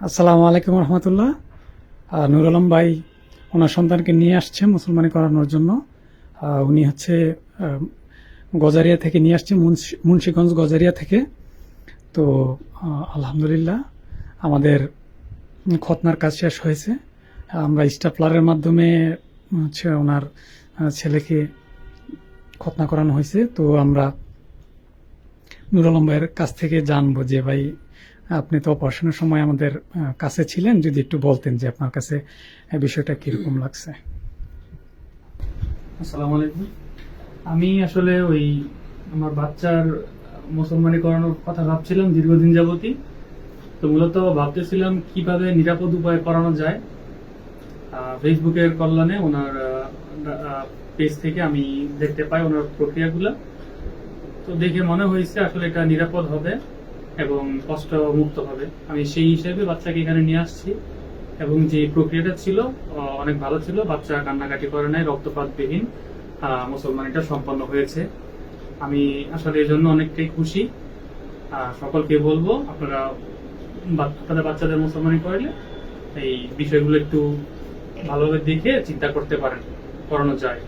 আসসালামু আলাইকুম রহমতুল্লাহ। নুর আলম ভাই ওনার সন্তানকে নিয়ে আসছে মুসলমানি করানোর জন্য। উনি হচ্ছে গজারিয়া থেকে নিয়ে আসছে, মুন্সিগঞ্জ গজারিয়া থেকে। তো আলহামদুলিল্লাহ আমাদের খতনার কাজ শেষ হয়েছে। আমরা স্টাফলারের মাধ্যমে হচ্ছে ওনার ছেলেকে খতনা করানো হয়েছে। তো আমরা নুর আলম ভাইয়ের কাছ থেকে জানবো যে ভাই, আপনি তো অপারেশনের সময় আমাদের কাছে ছিলেন, যদি একটু বলতেন যে আপনার কাছে বিষয়টা কিরকম লাগছে। আসসালামু আলাইকুম। আমি আসলে ওই আমার বাচ্চার মুসলমানি করানোর কথা ভাবছিলাম দীর্ঘদিন যাবতই। তো মূলত ভাবতেছিলাম কিভাবে নিরাপদ উপায়ে করানো যায়। ফেসবুকের কল্যাণে ওনার পেজ থেকে আমি দেখতে পাই ওনার প্রক্রিয়াগুলো। তো দেখে মনে হয়েছে আসলে এটা নিরাপদ হবে এবং কষ্ট মুক্ত হবে। আমি সেই হিসেবে বাচ্চাকে এখানে নিয়ে আসছি এবং যে প্রক্রিয়াটা ছিল অনেক ভালো ছিল। বাচ্চা কান্নাকাটি করে নাই, রক্তপাতবিহীন মুসলমানিটা সম্পন্ন হয়েছে। আমি আসলে এই জন্য অনেকটাই খুশি। সকলকে বলবো আপনারা আপনাদের বাচ্চাদের মুসলমানি করাইলে এই বিষয়গুলো একটু ভালোভাবে দেখে চিন্তা করতে পারেন, করানো যায়।